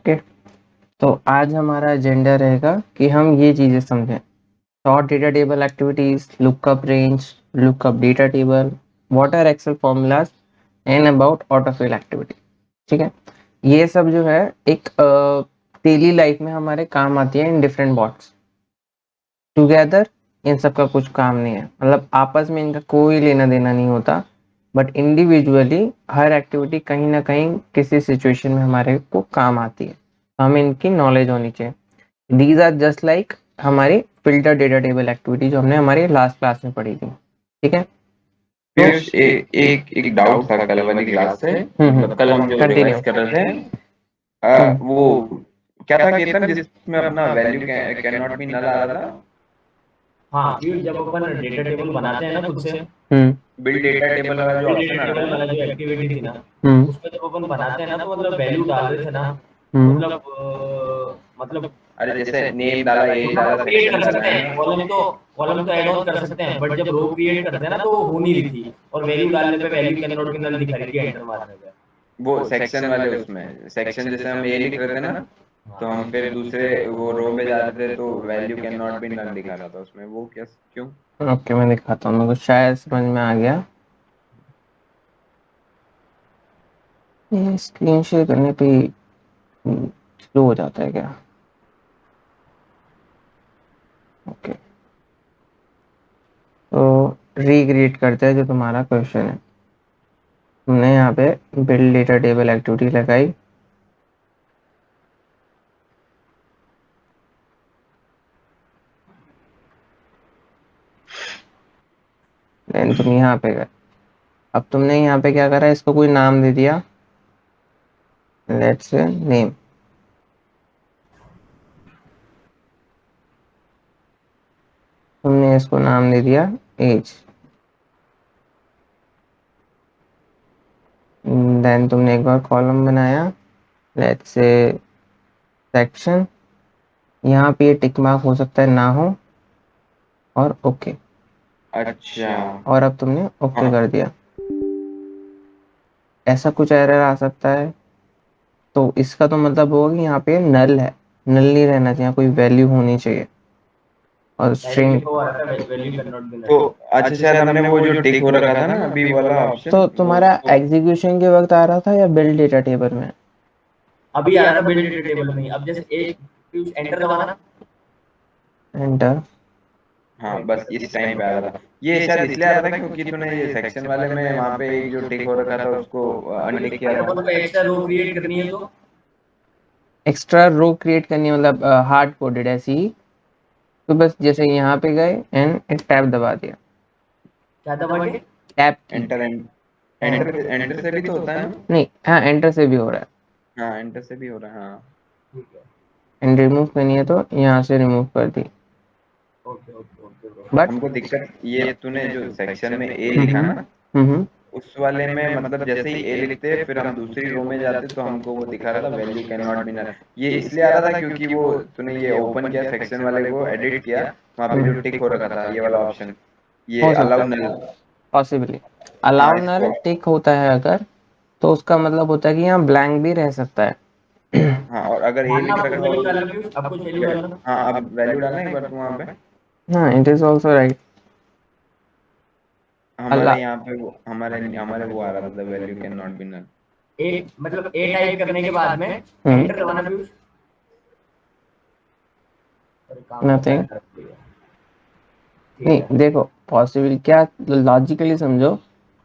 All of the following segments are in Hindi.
ओके, तो आज हमारा एजेंडा रहेगा कि हम ये चीज़ें समझें। Sort data table activities, lookup range, lookup data table, what are excel formulas and about autofill activity. ठीक है, ये सब जो है एक डेली लाइफ में हमारे काम आती है in different bots. Together in सब का कुछ काम नहीं है, मतलब आपस में इनका कोई लेना देना नहीं होता, बट इंडिविजुअली हर एक्टिविटी कहीं ना कहीं किसी सिचुएशन में हमारे को काम आती है, तो हमें इनकी नॉलेज होनी चाहिए। दीज आर जस्ट लाइक हमारी फिल्टर डेटा टेबल एक्टिविटी जो हमने हमारी लास्ट क्लास में पढ़ी थी। ठीक है, तो पीयूष, एक एक डाउट था कल वाली क्लास से। मतलब कल हम जो कंटिन्यू। रिवाइज कर रहे थे, वो क्या था केतन, जिसमें अपना value can not be null आ रहा था। हाँ पीयूष, जब अपन डेटा टेबल बनाते हैं ना खुद से, बिल्ड डेटा टेबल वाला जो बिल्ड ऑप्शन डेटा आ रहा टेबल था वाला ना, जो एक्टिविटी थी ना, हम्म उसमें जब अपन बनाते हैं ना तो मतलब वैल्यू डाल रहे थे ना, मतलब अरे जैसे नेम डाला, एज डाला, क्रिएट सेक्शन कर डाला, सकते है हैं, ना। कॉलम तो ऐड ऑन कर सकते हैं, बट जब रो क्रिएट करते हैं ना तो वो हो नहीं रही थी, और वैल्यू डालने पे value can not be null दिखा रही थी एंटर मारने पे। वो सेक्शन वाले, उसमें सेक्शन जैसे हम ए लिख रहे थे ना, तो हम फिर दूसरे वो रो पे जा रहे थे तो value can not be null दिखा रहा था उसमें। वो क्या, क्यों? ओके, मैं दिखाता हूँ, मेरे को शायद समझ में आ गया। ये स्क्रीन शेयर करने पे स्लो हो जाता है क्या? ओके, तो रिक्रिएट करते हैं जो तुम्हारा क्वेश्चन है। हमने यहाँ पे बिल्ड डेटा टेबल एक्टिविटी लगाई, देन तुम यहाँ पे गए। अब तुमने यहाँ पे क्या करा, इसको कोई नाम दे दिया, लेट्स से नेम। तुमने इसको नाम दे दिया एज। देन तुमने एक बार कॉलम बनाया, लेट्स से सेक्शन। यहाँ पे ये टिक मार्क हो सकता है ना हो, और ओके। अच्छा, और अब तुमने ओके हाँ। कर दिया। ऐसा कुछ एरर आ सकता है, तो इसका तो मतलब होगा कि यहाँ पे नल है। नल नहीं रहना चाहिए, कोई वैल्यू होनी चाहिए। और डायरेक्टली स्ट्रिंग, वो आ रहा था वैल्यू कैन नॉट बी तो नल। अच्छा, शायद हमने वो जो टिक हो रखा था ना अभी वाला ऑप्शन, तो वो तुम्हारा एग्जीक्यूशन के वक्त आ रहा था या बिल्ड डेटा टेबल में? अभी आ रहा था बिल्ड डेटा टेबल में ही। अब जैसे एक पीयूष एंटर दबाना, एंटर। हाँ बस इस टाइम पे आ रहा था। ये शायद इसलिए आ रहा था क्योंकि तूने ये सेक्शन वाले में वहां पे एक जो टिक हो रखा था उसको अनटिक किया अगर था। अपन को एक्स्ट्रा रो क्रिएट करनी है तो एक्स्ट्रा रो क्रिएट करनी है, मतलब हार्ड कोडेड ऐसी ही। तो बस जैसे यहाँ पे गए एंड एक टैब दबा दिया। क्या दबा के? टैब की। एंटर, एंटर एंटर से भी तो होता है ना। नहीं, हाँ एंटर से भी हो रहा है। हाँ एंटर से भी हो रहा है, हाँ। ठीक है, एंड रिमूव करनी है तो यहाँ से रिमूव कर दी। Okay okay okay bro. But हमको दिक्कत ये, तूने जो सेक्शन में ए लिखा ना, हम्म उस वाले में मतलब जैसे ही ए लिखते फिर हम दूसरी रो में जाते तो हमको वो दिखा रहा था value can not be null. ये इसलिए आ रहा था क्योंकि वो तूने ये ओपन किया सेक्शन वाले को, एडिट किया, वहां पे जो टिक हो रखा था ये वाला ऑप्शन, ये हो सकता अलाउ है, नल। पॉसिबली। हाँ अलाउ इसको, नल टिक होता है अगर, तो उसका मतलब होता है कि यहाँ ब्लैंक भी रह सकता है। हाँ और अगर ए डालना लिख आपको रखा हो वैल्यू तो डालना पीयूष, आपको वैल्यू डालना। हाँ अब वैल्यू डालना एक बार तू वहां पे। हाँ, इट इज ऑल्सो राइट। हमारे अल्लाह। यहाँ पे वो हमारे हमारे वो आ रहा था value can not be null. एक मतलब ए टाइप करने के बाद में हम्म एंटर दबाना पीयूष। अरे काम करता है नथिंग। directly है। ठीक है, नहीं देखो, पॉसिबल क्या, लॉजिकली समझो।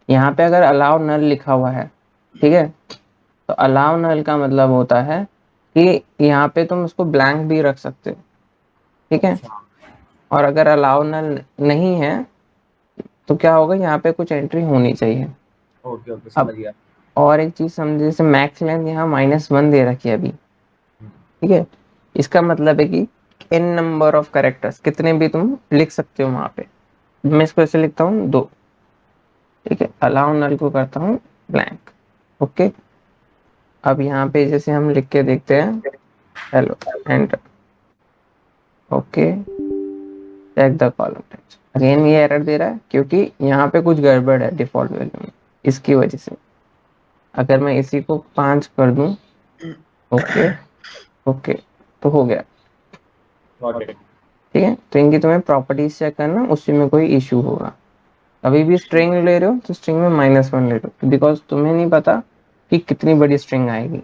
यहाँ पे अगर अलाउ नल लिखा हुआ है, ठीक है, तो अलाउ नल का मतलब होता है कि यहाँ पे तुम उसको ब्लैंक भी रख सकते हो। ठीक है, अच्छा, और अगर अलाउ नल नहीं है तो क्या होगा, यहाँ पे कुछ एंट्री होनी चाहिए। ओके ओके अब समझ गया। और एक चीज समझे, जैसे मैक्स लेंथ यहाँ -1 दे रखी है अभी। ठीक है, इसका मतलब है कि n नंबर ऑफ कैरेक्टर्स कितने भी तुम लिख सकते हो वहां पे। मैं इसको ऐसे लिखता हूँ 2। ठीक है, अलाउ नल को करता हूँ ब्लैंक। ओके, अब यहाँ पे जैसे हम लिख के देखते हैं, hello, enter. Okay, check the column text. Again ये एरर दे रहा है क्योंकि यहाँ पे कुछ गड़बड़ है डिफॉल्ट वैल्यू में, इसकी वजह से। अगर मैं इसी को 5 कर दूं, ओके, ओके, तो हो गया। Got it. ठीक है, तो इनकी तुम्हें प्रॉपर्टीज चेक करना, उसी में कोई इशू होगा। अभी भी स्ट्रिंग ले रहे हो तो स्ट्रिंग में -1 ले लो, बिकॉज तुम्हें नहीं पता कि कितनी बड़ी स्ट्रिंग आएगी।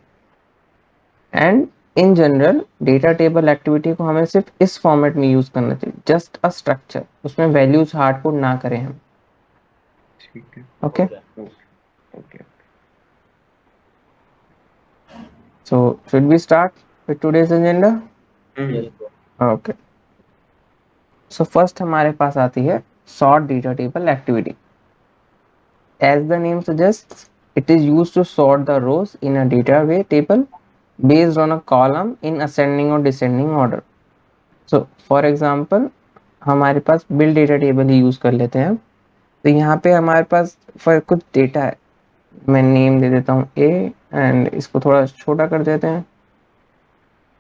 And in general data table activity को हमें सिर्फ इस फॉर्मेट में यूज करना चाहिए, जस्ट अ स्ट्रक्चर, उसमें वैल्यूज हार्ड कोड ना करें हम। ठीक है। Okay, okay okay. So should we start with today's agenda? Yes bro. Okay, so first हमारे पास आती है sort data table activity. As the name suggests, it is used to sort the rows in a data table based on a column in ascending or descending order. So, for example, हमारे पास बिल डेटा टेबल ही यूज कर लेते हैं। तो यहाँ पे हमारे पास कुछ डेटा है, मैं नेम दे देता हूँ ए, एंड इसको थोड़ा छोटा कर देते हैं,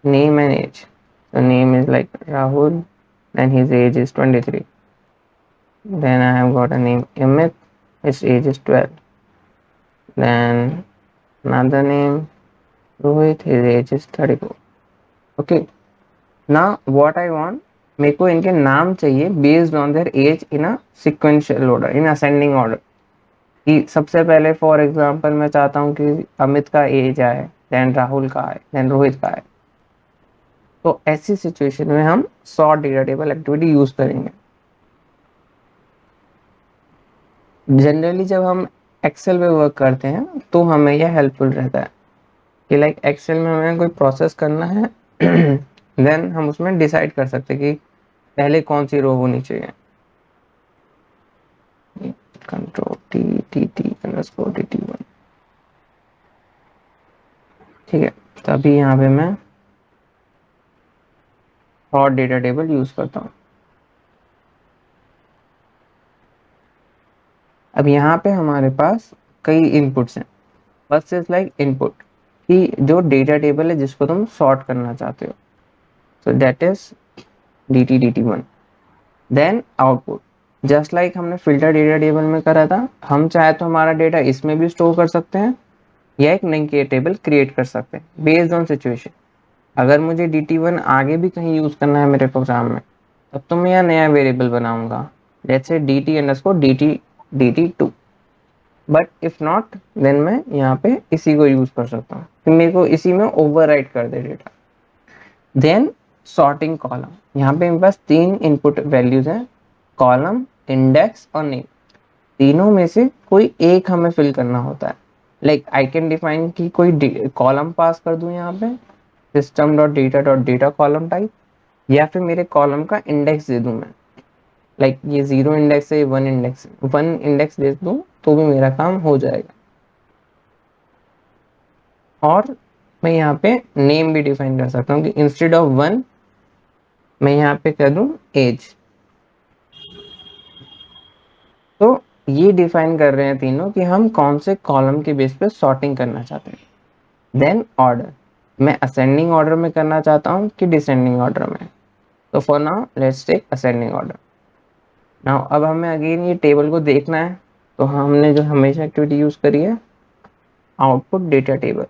name and age. So name is like Rahul and his age is 23. Then I have got a name Amit, his age is 12. Then another name Rohit, his age is 34. Okay, now what I want, मेरे को इनके नाम चाहिए based on their age in a sequential order, in ascending order. कि सबसे पहले फॉर एग्जांपल मैं चाहता हूँ कि अमित का एज आए, देन राहुल का आए, देन रोहित का आए। तो ऐसी सिचुएशन में हम sort data table activity use करेंगे। जनरली जब हम एक्सेल पे वर्क करते हैं तो हमें यह हेल्पफुल रहता है कि लाइक एक्सेल में हमें कोई प्रोसेस करना है, देन हम उसमें डिसाइड कर सकते हैं कि पहले कौन सी रो होनी चाहिए। Control T T T underscore T T 1। ठीक है, तो अभी यहाँ पे मैं और डेटा टेबल यूज करता हूँ। अब यहाँ पे हमारे पास कई इनपुट्स हैं। फर्स्ट इज लाइक इनपुट, कि जो डेटा टेबल है जिसको तुम सॉर्ट करना चाहते हो, so that is dt1। Then output, just like हमने फिल्टर डेटा टेबल में करा था, हम चाहे तो हमारा डेटा इसमें भी स्टोर कर सकते हैं या एक नई टेबल क्रिएट कर सकते हैं बेस्ड ऑन सिचुएशन। अगर मुझे dt1 आगे भी कहीं यूज करना है मेरे प्रोग्राम में, तब तो मैं यहाँ नया वेरिएबल बनाऊंगा, let's say dt_dt2। But if not, then मैं यहाँ पे इसी को यूज कर सकता हूँ कि मेरे को इसी में ओवरराइट कर दे डेटा। देन सॉर्टिंग कॉलम, यहाँ पे मेरे पास 3 इनपुट वैल्यूज हैं, कॉलम, इंडेक्स और नेम। तीनों में से कोई एक हमें फिल करना होता है। लाइक आई कैन डिफाइन कि कोई कॉलम पास कर दूं यहाँ पे, system.data.data कॉलम टाइप, या फिर मेरे कॉलम का इंडेक्स दे दूं मैं, लाइक ये 0 इंडेक्स है, 1 इंडेक्स दे दूं तो भी मेरा काम हो जाएगा। और मैं यहाँ पे नेम भी डिफाइन कर सकता हूँ कि इंस्टेड ऑफ 1 मैं यहाँ पे कर दूं एज। तो ये डिफाइन कर रहे हैं तीनों कि हम कौन से कॉलम के बेस पे सॉर्टिंग करना चाहते हैं। देन ऑर्डर, मैं असेंडिंग ऑर्डर में करना चाहता हूँ कि डिसेंडिंग ऑर्डर में। तो for now let's take ascending order. Now अब हमें अगेन ये टेबल को देखना है, तो हमने जो हमेशा एक्टिविटी यूज करी है, आउटपुट डेटा टेबल।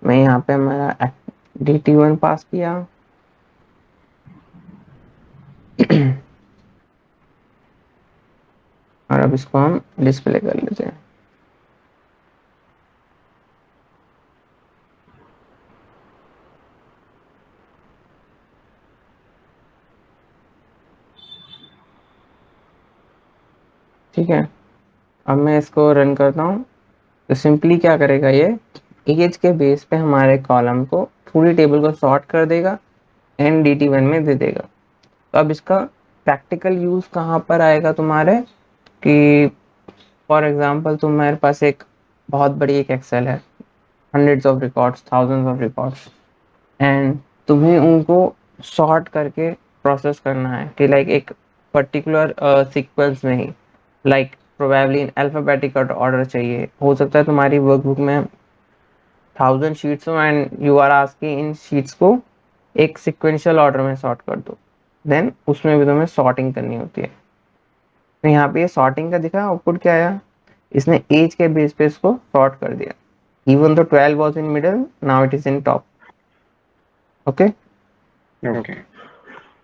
मैं यहाँ पे हमारा dt1 पास किया, और अब इसको हम डिस्प्ले कर लेते हैं। ठीक है, अब मैं इसको रन करता हूँ। तो सिंपली क्या करेगा ये, एज के बेस पे हमारे कॉलम को, पूरी टेबल को सॉर्ट कर देगा एंड dt1 में दे देगा। तो अब इसका प्रैक्टिकल यूज कहाँ पर आएगा तुम्हारे, कि फॉर एग्जांपल तुम्हारे पास एक बहुत बड़ी एक एक्सेल है, hundreds of records, thousands of records, and तुम्हें उनको सॉर्ट करके प्रोसेस करना है कि लाइक एक पर्टिकुलर सीक्वेंस में ही, like probably in alphabetical order चाहिए। हो सकता है तुम्हारी वर्कबुक में 1000 शीट्स हो and you are asking in sheets को एक सिक्वेंशियल ऑर्डर में सॉर्ट कर दो, देन उसमें भी तुम्हें सॉर्टिंग करनी होती है। तो यहाँ पे ये सॉर्टिंग का दिखा, आउटपुट क्या आया, इसने एज के बेस पे इसको सॉर्ट कर दिया। even though 12 was in middle, now it is in top. Okay, okay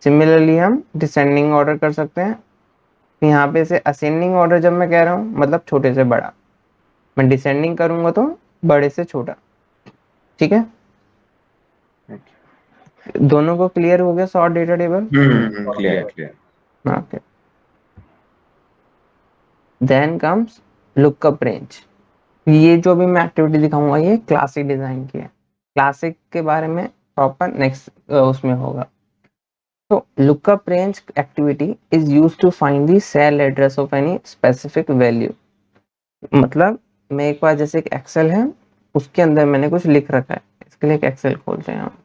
similarly हम डिसेंडिंग ऑर्डर कर सकते हैं। यहाँ पे से असेंडिंग ऑर्डर जब मैं कह रहा हूँ मतलब छोटे से बड़ा, मैं डिसेंडिंग करूंगा तो बड़े से छोटा। ठीक है, दोनों को क्लियर हो गया sort data table? Clear clear okay, then comes lookup range. ये जो भी मैं एक्टिविटी दिखाऊंगा ये क्लासिक डिजाइन की है, क्लासिक के बारे में प्रॉपर नेक्स्ट उसमें होगा। तो lookup range activity is used to find the cell address of any specific value. मतलब मैं एक बार जैसे एक एक्सेल है उसके अंदर मैंने कुछ लिख रखा है, इसके लिए एक एक्सेल खोलते हैं हम।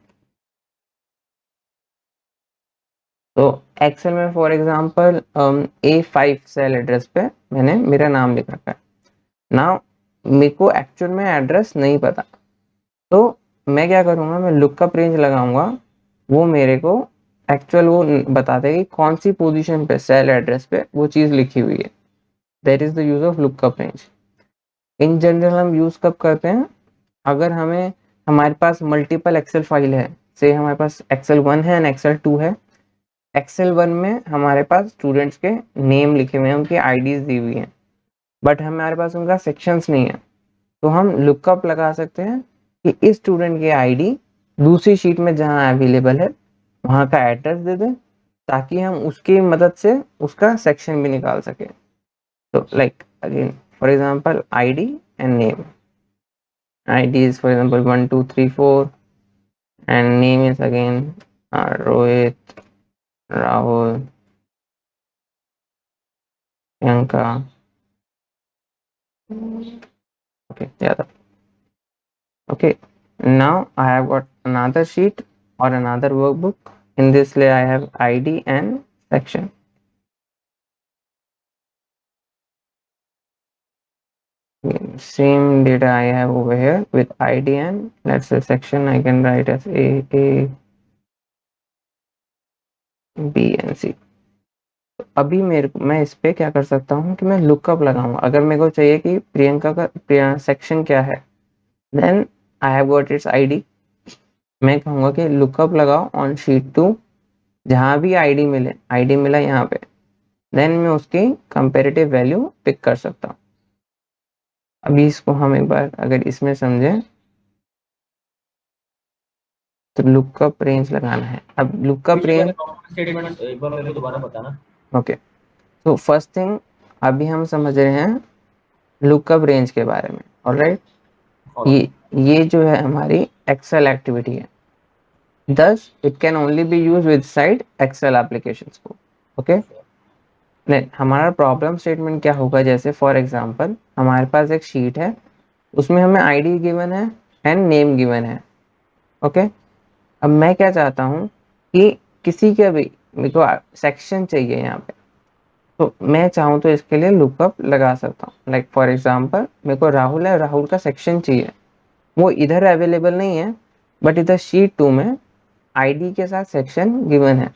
तो एक्सेल में for example A5 cell address पे मैंने मेरा नाम लिख रखा है। नाउ मेरे को एक्चुअल में एड्रेस नहीं पता, तो मैं क्या करूंगा, मैं लुकअप रेंज लगाऊंगा, वो मेरे को एक्चुअल वो बता देगा कि कौन सी पोजीशन पे सेल एड्रेस पे वो चीज लिखी हुई है। That is the use of lookup range. In general हम यूज कब करते हैं, अगर हमें हमारे पास मल्टीपल एक्सेल फाइल है, से हमारे पास एक्सेल 1 है एंड एक्सेल 2 है। एक्सेल 1 में हमारे पास स्टूडेंट्स के नेम लिखे हुए हैं, उनकी आईडीज दी हुई हैं, बट हमारे पास उनका सेक्शंस नहीं है। तो हम लुकअप लगा सकते हैं कि इस स्टूडेंट की आईडी दूसरी शीट में जहां अवेलेबल है वहां का एड्रेस दे दें, ताकि हम उसकी मदद से उसका सेक्शन भी निकाल सके। तो like again for example ID and name, ID is for example 1 2 3 4 and name is again Rohit, Rahul, Priyanka. Okay, yeah. Okay, now I have got another sheet or another workbook. In this layer I have ID and section. Same data I have over here with ID and let's say section I can write as A, B and C. अभी मैं इस पे क्या कर सकता हूँ कि मैं लुकअप लगाऊंगा। अगर मेरे को चाहिए कि प्रियंका का सेक्शन क्या है, then I have got its ID. मैं कहूंगा कि लुकअप लगाओ ऑन शीट 2, जहां भी आईडी मिले, आईडी मिला यहाँ पे, देन मैं उसकी कंपेरेटिव वैल्यू पिक कर सकता हूँ। अभी इसको हम एक बार अगर इसमें समझें तो लुकअप रेंज लगाना है। अब लुकअप रेंज स्टेटमेंट एक बार मेरे को दोबारा बताना। ओके, तो फर्स्ट थिंग अभी हम समझ रहे हैं लुकअप रेंज के बारे में। ऑलराइट, ये जो है हमारी एक्सेल एक्टिविटी है, thus it can only be used with side excel applications को। ओके, नहीं हमारा प्रॉब्लम स्टेटमेंट क्या होगा, जैसे फॉर एग्जांपल हमारे पास एक शीट है, उसमें हमें आईडी गिवन है एंड नेम गिवन है। ओके, अब मैं क्या चाहता हूँ कि किसी का भी मेरे को सेक्शन चाहिए यहाँ पे, तो मैं चाहूँ तो इसके लिए लुकअप लगा सकता हूँ। लाइक फॉर एग्जांपल मेरे को राहुल है, राहुल का सेक्शन चाहिए, वो इधर अवेलेबल नहीं है, बट इधर शीट 2 में आईडी के साथ सेक्शन गिवन है।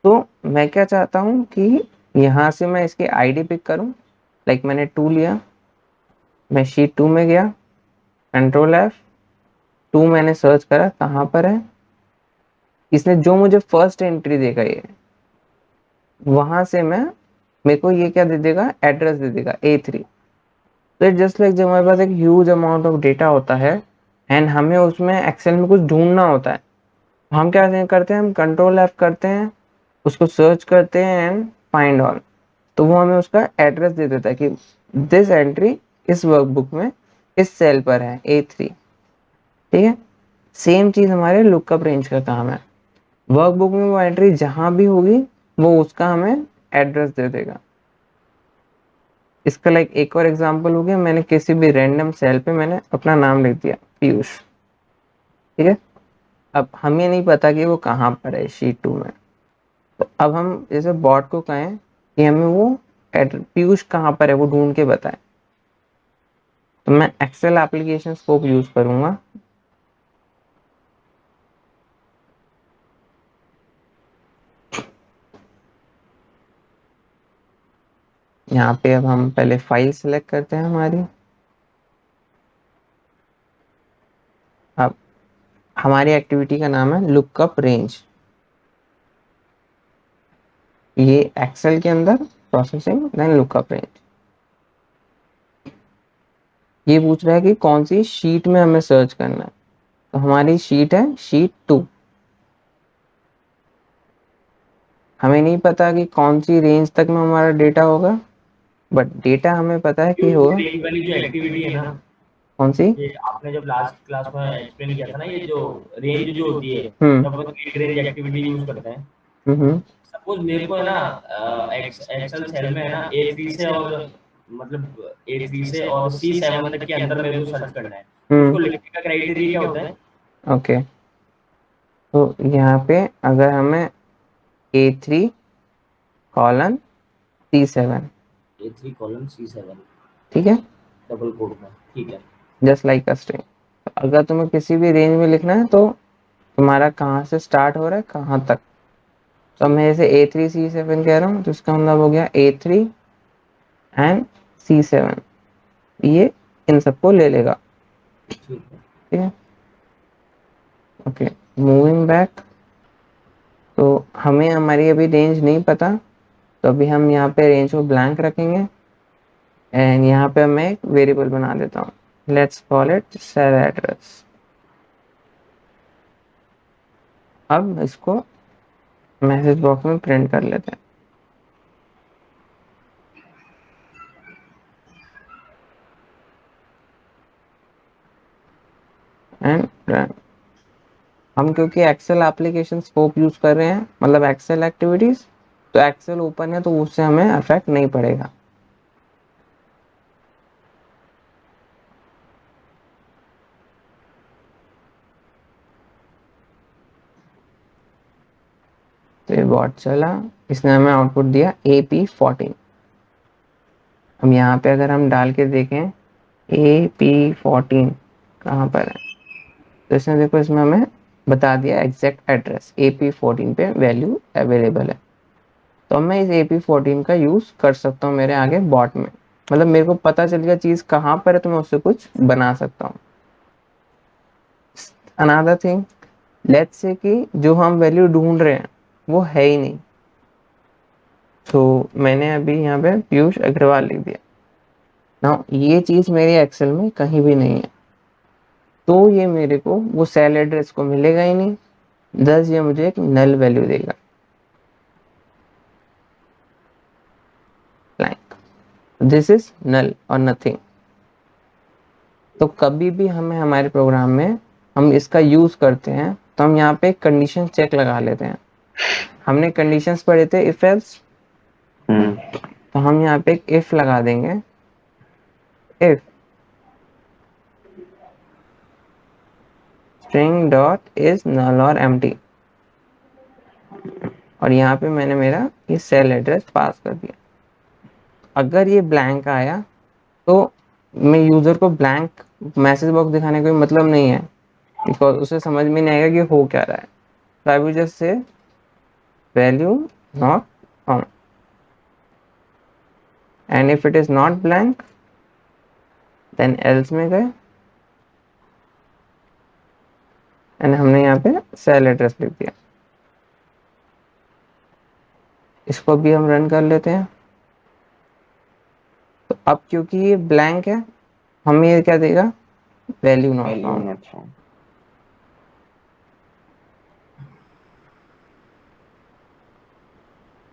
तो मैं क्या चाहता हूँ कि यहाँ से मैं इसकी आईडी पिक करूँ। लाइक मैंने 2 लिया, मैं शीट 2 में गया, कंट्रोल F, 2 मैंने सर्च करा कहाँ पर है, इसने जो मुझे फर्स्ट एंट्री देगा ये, वहां से मैं मेरे को ये क्या दे देगा, एड्रेस दे देगा A3। तो जस्ट लाइक जब हमारे पास एक ह्यूज अमाउंट ऑफ डेटा होता है एंड हमें उसमें एक्सेल में कुछ ढूंढना होता है, तो हम क्या करते हैं, हम कंट्रोल F करते हैं, उसको सर्च करते हैं एंड फाइंड ऑल, तो वो हमें उसका एड्रेस दे देता है कि दिस एंट्री इस वर्कबुक में इस सेल पर है A3। ठीक है, सेम चीज हमारे लुकअप रेंज का काम है। वर्कबुक में वो एंट्री जहां भी होगी वो उसका हमें एड्रेस दे देगा। इसका लाइक एक और एग्जांपल हो गया, मैंने किसी भी रैंडम सेल पे मैंने अपना नाम लिख दिया पीयूष। ठीक है, अब हमें नहीं पता कि वो कहाँ पर है शीट 2 में, तो अब हम जैसे बॉट को कहें कि हमें वो पीयूष कहाँ पर है वो ढूंढ के बताए, तो मैं एक्सेल एप्लीकेशन स्कोप यूज करूंगा। यहाँ पे अब हम पहले फाइल सेलेक्ट करते हैं हमारी, अब हमारी एक्टिविटी का नाम है लुकअप रेंज। ये एक्सेल के अंदर प्रोसेसिंग देन लुकअप रेंज। ये पूछ रहा है कि कौन सी शीट में हमें सर्च करना है, तो हमारी शीट है शीट 2। हमें नहीं पता कि कौन सी रेंज तक में हमारा डेटा होगा, बट डेटा हमें पता है कि होगा रेंज वाली जो एक्टिविटी है ना, कौन सी। ये आपने जब लास्ट क्लास में एक्सप्लेन किया था ना, ये जो रेंज जो होती है, जब हम्म अपन रीड रेंज एक्टिविटी यूज करते हैं, हम्म सपोज मेरे को है ना एक्सेल सेल में है ना A3 से और मतलब A3 से और C7 तक के अंदर मेरे को सर्च करना है, तो उसको लिखने का क्राइटेरिया क्या होता है? ओके, तो यहाँ पे अगर हमें A3 colon C7, A3 colon C7, ठीक है, डबल कोड में, ठीक है। Just like a string. अगर तुम्हें किसी भी रेंज में लिखना है तो तुम्हारा कहाँ से स्टार्ट हो रहा है कहाँ तक, तो मैं जैसे A3 C7 कह रहा हूँ तो इसका मतलब हो गया A3 एंड C7, ये इन सबको ले लेगा, ठीक है। ठीक है। ओके, मूविंग बैक, तो हमें हमारी अभी रेंज नहीं पता, तो अभी हम यहाँ पे रेंज को ब्लैंक रखेंगे एंड यहाँ पे मैं एक वेरिएबल बना देता हूँ, let's call it cell address. अब इसको मैसेज बॉक्स में प्रिंट कर लेते हैं एंड रन। हम क्योंकि एक्सेल एप्लीकेशन स्कोप यूज कर रहे हैं, मतलब एक्सेल एक्टिविटीज, तो एक्सेल ओपन है तो उससे हमें अफेक्ट नहीं पड़ेगा। तो ये बॉट चला, इसने हमें आउटपुट दिया AP14। अब यहाँ पे अगर हम डाल के देखें AP14 कहाँ पर है, तो इसने देखो इसमें हमें बता दिया एग्जैक्ट एड्रेस, AP14 पे वैल्यू अवेलेबल है। तो मैं इस AP14 का यूज कर सकता हूँ मेरे आगे बॉट में, मतलब मेरे को पता चल गया चीज कहाँ पर है तो मैं उससे कुछ बना सकता हूँ। अनदर थिंग, लेट्स से कि जो हम वैल्यू ढूंढ रहे हैं वो है ही नहीं, तो मैंने अभी यहाँ पे पीयूष अग्रवाल लिख दिया ना, ये चीज मेरे एक्सेल में कहीं भी नहीं है, तो ये मेरे को वो सेल एड्रेस को मिलेगा ही नहीं, दस ये मुझे एक नल वैल्यू देगा, ब्लैंक। दिस इज नल और नथिंग। तो कभी भी हमें हमारे प्रोग्राम में हम इसका यूज करते हैं तो हम यहाँ पे कंडीशन चेक लगा लेते हैं। हमने कंडीशंस पढ़े थे इफ एल्स, तो हम यहाँ पे एक इफ लगा देंगे, if string dot is null और एम्प्टी, और यहाँ पे मैंने मेरा ये सेल एड्रेस पास कर दिया। अगर ये ब्लैंक आया तो मैं यूजर को ब्लैंक मैसेज बॉक्स दिखाने का कोई मतलब नहीं है, बिकॉज उसे समझ में नहीं आएगा कि हो क्या रहा है। तो I will just say value not found, and if it is not blank then else में गए एंड हमने यहाँ पे सेल एड्रेस लिख दिया। इसको भी हम रन कर लेते हैं। तो अब क्योंकि ये ब्लैंक है, हमें ये क्या देगा, वैल्यू नॉट फाउंड।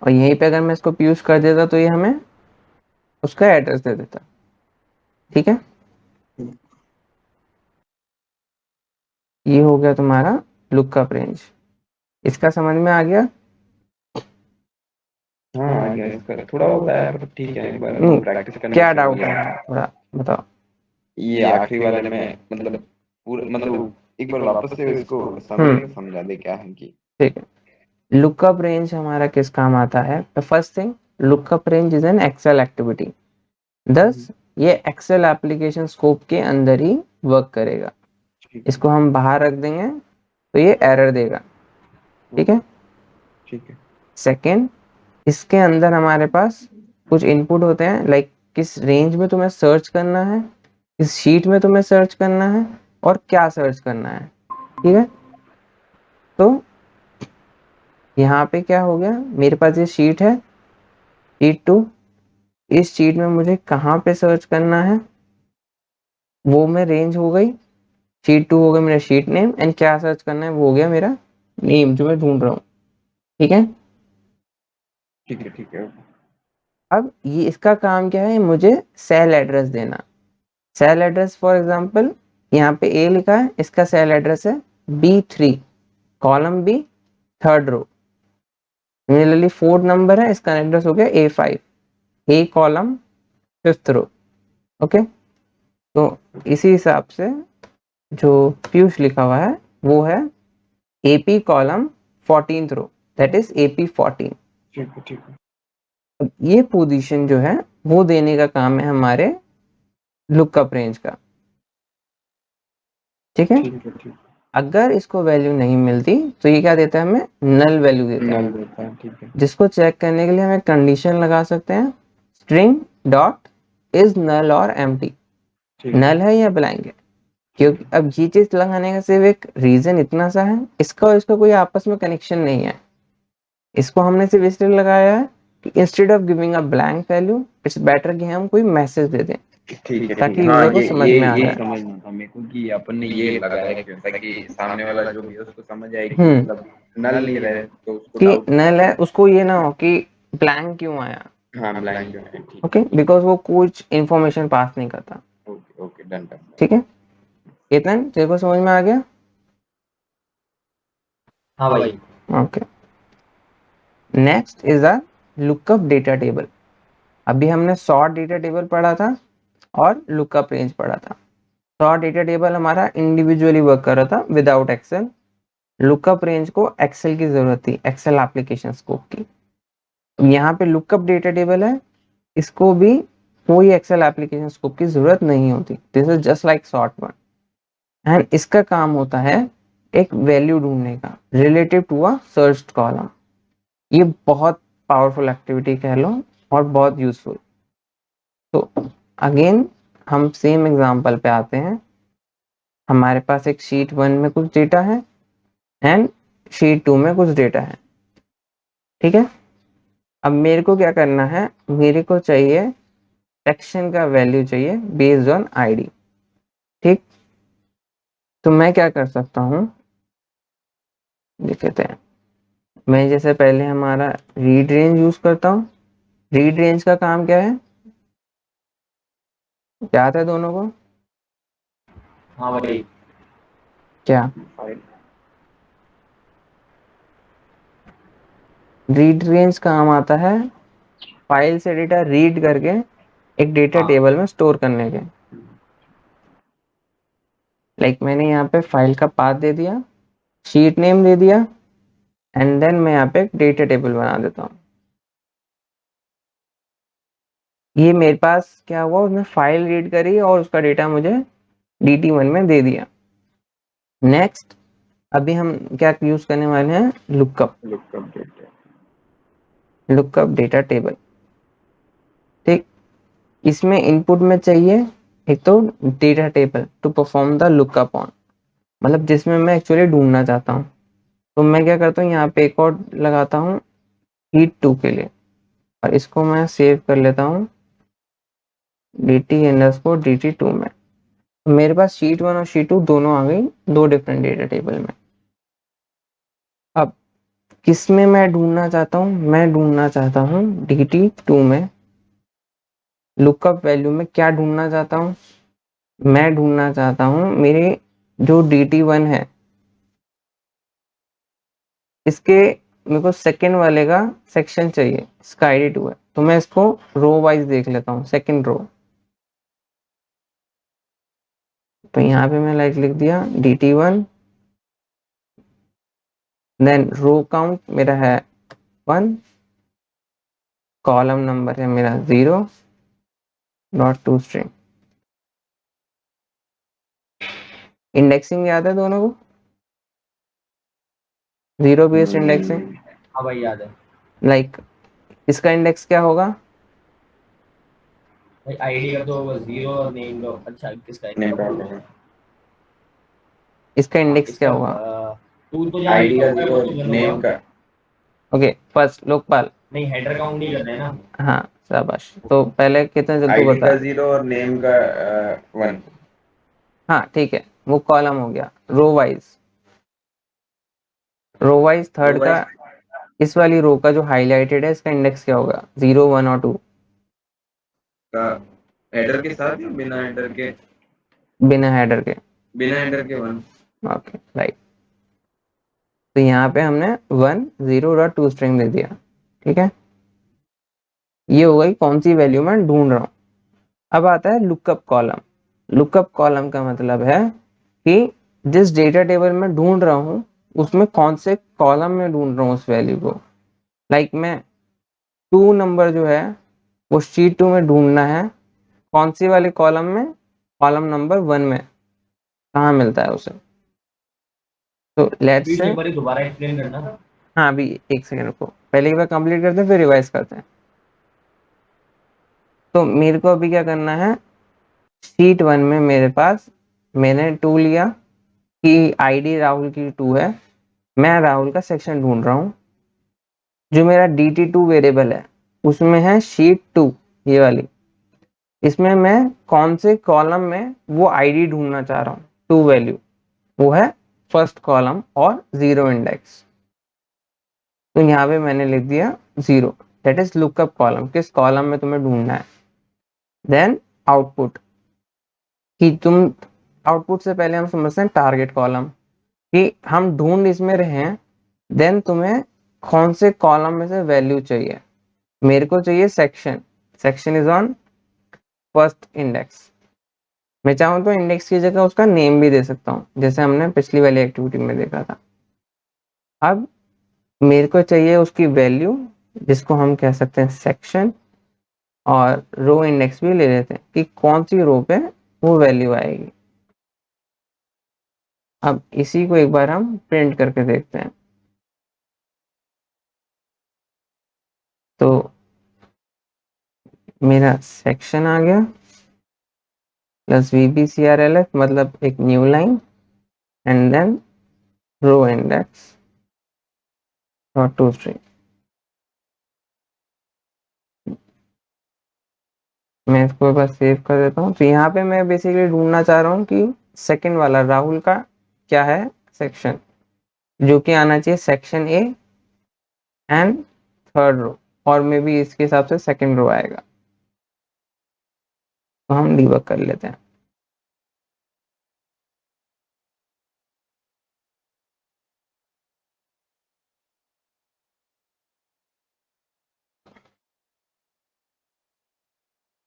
और यहीं पे अगर मैं इसको यूज कर देता तो ये हमें उसका एड्रेस दे देता, ठीक है। ये हो गया तुम्हारा लुकअप रेंज। इसका समझ में आ गया? हाँ आ गया, इसका थोड़ा होता है पर ठीक है, एक बार नहीं, प्रैक्टिस करने क्या से समझ डाउट गया। है थोड़ा बताओ। ये आखिरी वाले में मतलब पूरा मतलब एक बार वापस से इसको समझा दे क्या है कि। ठीक है, लुकअप रेंज हमारा किस काम आता है। First thing, lookup range is an excel activity, दस ये एक्सेल एप्लीकेशन स्कोप के अंदर ही वर्क करेगा। इसको हम बाहर रख देंगे तो ये एरर देगा, ठीक है। ठीक है। सेकेंड, इसके अंदर हमारे पास कुछ इनपुट होते हैं, लाइक किस रेंज में तुम्हें सर्च करना है, किस शीट में तुम्हें सर्च करना है, और क्या सर्च करना है। ठीक है, तो यहाँ पे क्या हो गया, मेरे पास ये शीट है शीट 2। इस शीट में मुझे कहाँ पे सर्च करना है वो मैं रेंज हो गई, शीट 2 हो गया मेरा शीट नेम, एंड क्या सर्च करना है वो हो गया मेरा नेम जो मैं ढूंढ रहा हूँ। ठीक है, ठीक है। अब ये इसका काम क्या है, मुझे सेल एड्रेस देना। सेल एड्रेस फॉर एग्जांपल यहाँ पे ए लिखा है, इसका सेल एड्रेस है B3 column B third row. Similarly fourth number है, इसका एड्रेस हो गया A5 A column fifth row. Okay, तो इसी हिसाब से जो पीयूष लिखा हुआ है वो है AP column 14th row, that is AP14। ठीक है। अब ये पोजीशन जो है वो देने का काम है हमारे लुकअप रेंज का। ठीक है, अगर इसको वैल्यू नहीं मिलती तो ये क्या देता है, हमें नल वैल्यू देता है। नल देता है, ठीक है। जिसको चेक करने के लिए हम एक कंडीशन लगा सकते हैं, स्ट्रिंग डॉट इज नल और एम्प्टी, नल है या ब्लैंक है। क्योंकि अब ये चीज लगाने का सिर्फ एक रीजन इतना सा है, इसका और इसका कोई आपस में कनेक्शन नहीं है। इसको हमने सिर्फ इसलिए लगाया है कि instead of giving a blank value it's better कि हम कोई मैसेज दे दें ठीक है। ताकि हाँ, यूजर को समझ में आ ये जाए। समझना था मेरे को कि अपन ने ये लगाया क्यों, ताकि सामने वाला जो भी है उसको समझ आए कि हम्म, मतलब नल नहीं रहे तो उसको कि डाउट। नल है, उसको ये ना हो कि ब्लैंक क्यों आया। हाँ, ब्लैंक क्यों है, ठीक। ओके, बिकॉज वो कुछ इंफॉर्मेशन पास नहीं करता। Okay okay, done done. ठीक है, केतन तेरे को समझ में आ गया। हाँ भाई। Okay, next is a lookup data table. अभी हमने सॉर्ट डेटा टेबल पढ़ा था और लुकअप रेंज पढ़ा था। सॉर्ट डेटा टेबल हमारा इंडिविजुअली वर्क कर रहा था विदाउट एक्सेल। लुकअप रेंज को एक्सेल की जरूरत थी, एक्सेल एप्लीकेशन स्कोप की। यहाँ पे लुकअप डेटा टेबल है, इसको भी कोई एक्सेल एप्लीकेशन स्कोप की जरूरत नहीं होती। This is just like sort one, and इसका काम होता है एक वैल्यू ढूंढने का relative to a search column. ये बहुत पावरफुल एक्टिविटी कह लो और बहुत यूजफुल। तो अगेन हम सेम एग्जांपल पे आते हैं। हमारे पास एक शीट 1 में कुछ डेटा है एंड शीट 2 में कुछ डेटा है। ठीक है, अब मेरे को क्या करना है, मेरे को चाहिए सेक्शन का वैल्यू चाहिए बेस्ड ऑन आईडी। ठीक, तो मैं क्या कर सकता हूँ, देखते हैं। मैं जैसे पहले हमारा रीड रेंज यूज करता हूँ। रीड रेंज का काम क्या है, याद है दोनों को। हाँ भाई। क्या, रीड रेंज काम आता है फाइल से डेटा रीड करके एक डेटा हाँ टेबल में स्टोर करने के। लाइक मैंने यहाँ पे फाइल का पाथ दे दिया, शीट नेम दे दिया, एंड देन मैं यहाँ पे एक डेटा टेबल बना देता हूँ। ये मेरे पास क्या हुआ, उसने फाइल रीड करी और उसका डेटा मुझे DT1 में दे दिया। नेक्स्ट, अभी हम क्या यूज करने वाले हैं, लुकअप डेटा टेबल। ठीक, इसमें इनपुट में चाहिए एक तो data table to perform the lookup on, मतलब जिसमें मैं एक्चुअली ढूंढना चाहता हूँ। तो मैं क्या करता हूँ, यहाँ पे एक और लगाता हूँ शीट 2 के लिए, और इसको मैं सेव कर लेता हूँ DT_DT2 में। मेरे पास शीट 1 और शीट 2 दोनों आ गई, दो डिफरेंट डेटा टेबल में। अब किसमें मैं ढूंढना चाहता हूँ, मैं ढूंढना चाहता हूँ DT2 में। लुकअप वैल्यू में क्या ढूंढना चाहता हूँ, मैं ढूंढना चाहता हूँ मेरे जो DT1 है इसके मेरे को सेकंड वाले का सेक्शन चाहिए, इसका ID2 है। तो मैं इसको रो वाइज देख लेता हूँ, सेकंड रो। तो यहाँ पे मैं लाइक लिख दिया DT1, देन रो काउंट मेरा है 1, कॉलम नंबर है मेरा 0 डॉट टू स्ट्रिंग। इंडेक्सिंग याद है दोनों को, जीरो बेस्ड इंडेक्सिंग। हाँ भाई याद है। लाइक इसका इंडेक्स क्या होगा, भाई आईडी का तो 0 और नेम का, अच्छा किसका है, नहीं इनका बोल रहे पापा। हैं। इसका इंडेक्स क्या इसका होगा? 2 तो जहाँ आईडी लिखा का हुआ है वो 0, तो 1 नेम होगा। का ओके, फर्स्ट लोकपाल। नहीं, हेडर काउंट नहीं करना है ना। हाँ शाबाश, तो पहले कितने जल्द तू आईडी बता। का 0 और नेम का 1। हाँ ठीक है, वो कॉलम हो गया। रो वाइज रो थर्ड का, वाइज इस वाली रो का जो हाईलाइटेड है इसका इंडेक्स क्या होगा? 0, 1 और 2? का हेडर के साथ या बिना हेडर के? बिना हेडर के। बिना हेडर के 1। Okay right. तो यहाँ पे हमने 1, 0 और 2 स्ट्रिंग दे दिया। ठीक है, ये हो गई कौन सी वैल्यू मैं ढूंढ रहा हूँ। अब आता है लुकअप कॉलम। लुकअप कॉलम का मतलब है कि जिस डेटा टेबल में ढूंढ रहा हूँ उसमें कौन से कॉलम में ढूंढ रहा हूँ उस वैल्यू को। लाइक मैं 2 नंबर जो है वो शीट 2 में ढूंढना है, कौन सी वाले कॉलम में? कॉलम नंबर 1 में। कहाँ मिलता है उसे? तो लेट्स प्लीज से, एक बार दोबारा एक्सप्लेन करना। हाँ अभी एक सेकंड रुको, पहले एक बार कंप्लीट करते हैं फिर रिवाइज करते हैं। तो मेरे को अभी क्या करना है, शीट 1 में मेरे पास, मैंने 2 लिया कि आईडी राहुल की 2 है, मैं राहुल का सेक्शन ढूंढ रहा हूँ। जो मेरा dt2 वेरिएबल है उसमें है शीट 2, ये वाली। इसमें मैं कौन से कॉलम में वो आईडी ढूंढना चाह रहा हूँ, 2 वैल्यू, वो है फर्स्ट कॉलम और 0 इंडेक्स। तो यहाँ पे मैंने लिख दिया 0, दैट इज लुकअप कॉलम, किस कॉलम में तुम्हें ढूंढना है। देन आउटपुट, कि तुम, आउटपुट से पहले हम समझते हैं टारगेट कॉलम, कि हम ढूंढ इसमें रहे हैं। देन तुम्हें कौन से कॉलम में से वैल्यू चाहिए? मेरे को चाहिए section, section is on first index. मैं चाहूँ तो इंडेक्स की जगह उसका नेम भी दे सकता हूँ, जैसे हमने पिछली वाली एक्टिविटी में देखा था। अब मेरे को चाहिए उसकी वैल्यू, जिसको हम कह सकते हैं सेक्शन, और रो इंडेक्स भी ले लेते हैं कि कौन सी रो पे वो वैल्यू आएगी। अब इसी को एक बार हम प्रिंट करके देखते हैं। तो मेरा सेक्शन आ गया प्लस VBCRLF, मतलब एक new line, and then row index dot to string. मैं इसको बस सेव कर देता हूँ। तो यहाँ पे मैं बेसिकली ढूंढना चाह रहा हूँ कि सेकंड वाला राहुल का क्या है सेक्शन, जो कि आना चाहिए section A and third row, और मे बी इसके हिसाब से सेकंड रो आएगा। तो हम डिबग कर लेते हैं।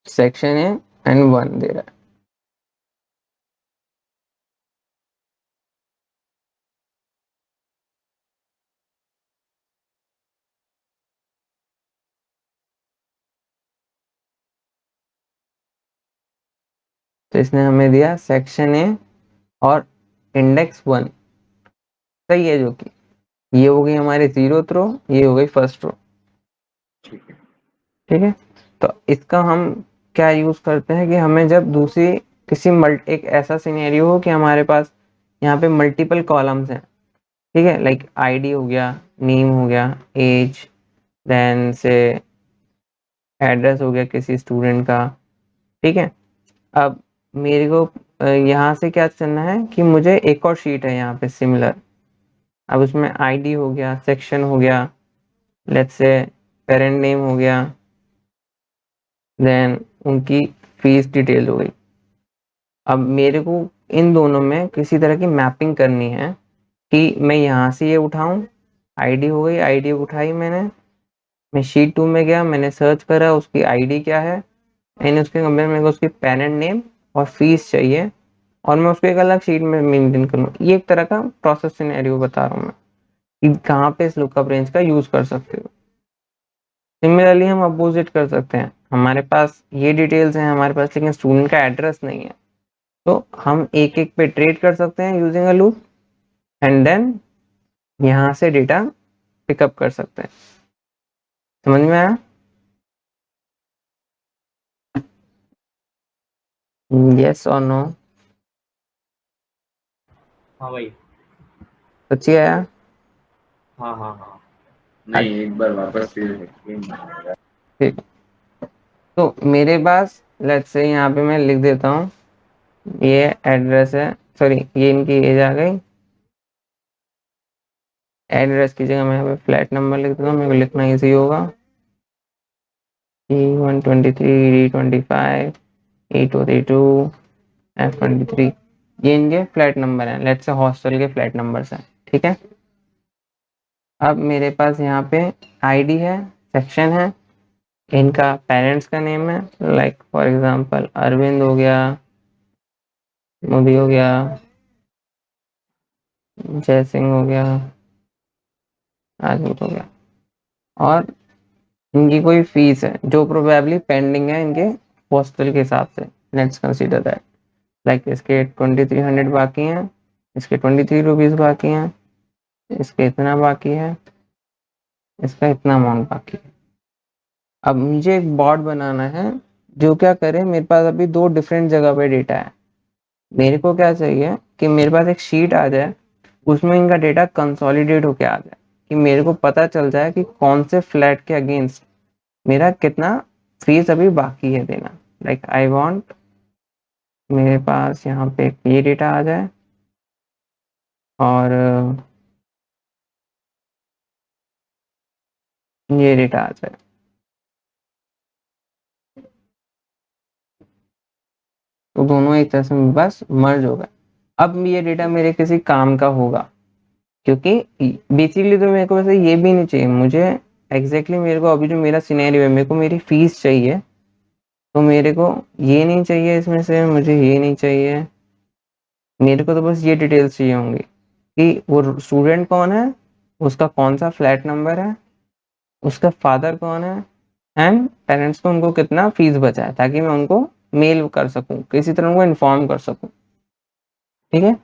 सेक्शन ए एंड 1 दे रहा है। तो इसने हमें दिया सेक्शन ए और इंडेक्स 1, सही है। जो कि ये हो गई हमारी 0th रो, ये हो गई फर्स्ट रो। ठीक है। ठीक है, तो इसका हम क्या यूज करते हैं कि हमें जब दूसरी किसी एक ऐसा सिनेरियो हो कि हमारे पास यहाँ पे मल्टीपल कॉलम्स हैं, ठीक है, लाइक आईडी हो गया, नेम हो गया, एज, देन से एड्रेस हो गया किसी स्टूडेंट का। ठीक है, अब मेरे को यहाँ से क्या करना है कि मुझे एक और शीट है यहाँ पे सिमिलर। अब उसमें आईडी हो गया, सेक्शन हो गया, लेट्स से पेरेंट नेम हो गया, देन उनकी फीस डिटेल हो गई। अब मेरे को इन दोनों में किसी तरह की मैपिंग करनी है कि मैं यहाँ से ये उठाऊं, आईडी हो गई, आईडी उठाई मैंने, मैं शीट 2 में गया, मैंने सर्च करा उसकी आईडी क्या है, एंड उसके कंपेयर मेरे को उसकी पेरेंट नेम और फीस चाहिए, और मैं उसको एक अलग शीट में मेंटेन करूँ। ये एक तरह का प्रोसेस सिनेरियो बता रहा हूँ मैं कि कहाँ पे इस लुकअप रेंज का यूज कर सकते हो। सिमिलरली हम अपोजिट कर सकते हैं, हमारे पास ये डिटेल्स हैं हमारे पास, लेकिन स्टूडेंट का एड्रेस नहीं है, तो हम एक एक पे ट्रेड कर सकते हैं using a loop, and then यहाँ से डेटा पिकअप कर सकते हैं। समझ में आया? यस और नो? हाँ भाई। सच्ची आया? हाँ हाँ हाँ। नहीं, एक बार वापस फिर explain करो। ठीक। तो मेरे पास लेट्स से यहाँ पे मैं लिख देता हूँ, ये एड्रेस है, सॉरी ये इनकी एज आ गई। एड्रेस की जगह मैं यहाँ पे फ्लैट नंबर लिख देता हूँ, मेरे को लिखना इजी होगा। E123, D25, E232, F23, ये इनके फ्लैट नंबर हैं, लेट्स से हॉस्टल के फ्लैट नंबर्स हैं, ठीक है। अब मेरे पास यहाँ पे आईडी है, सेक्शन है, इनका पेरेंट्स का नेम है, लाइक फॉर एग्जांपल अरविंद हो गया, मोदी हो गया, जय सिंह हो गया, राजपूत हो गया, और इनकी कोई फीस है जो प्रोबेबली पेंडिंग है इनके हॉस्टल के हिसाब से, लेट्स कंसीडर दैट, लाइक इसके 2300 बाकी हैं, इसके 23 रुपीज बाकी हैं, इसके इतना बाकी है, इसका इतना अमाउंट बाकी है। अब मुझे एक बॉट बनाना है जो क्या करे, मेरे पास अभी दो डिफरेंट जगह पे डेटा है, मेरे को क्या चाहिए कि मेरे पास एक शीट आ जाए, उसमें इनका डेटा कंसोलिडेट होके आ जाए, कि मेरे को पता चल जाए कि कौन से फ्लैट के अगेंस्ट मेरा कितना फीस अभी बाकी है देना। लाइक आई वांट मेरे पास यहाँ पे ये डेटा आ जाए, और ये डेटा आ जाए, तो दोनों एक तरह से मेरे पास मर्ज हो गए। अब ये डेटा मेरे किसी काम का होगा, क्योंकि बेसिकली तो मेरे को वैसे ये भी नहीं चाहिए, मुझे एग्जैक्टली मेरे को अभी जो मेरा सिनेरियो है, मेरे को मेरी फीस चाहिए, तो मेरे को ये नहीं चाहिए इसमें से, मुझे ये नहीं चाहिए, मेरे को तो बस ये डिटेल्स चाहिए होंगी कि वो स्टूडेंट कौन है, उसका कौन सा फ्लैट नंबर है, उसका फादर कौन है, एंड पेरेंट्स को उनको कितना फीस बचा है, ताकि मैं उनको मेल कर सकूं, किसी तरह उनको इन्फॉर्म कर सकूं, ठीक है।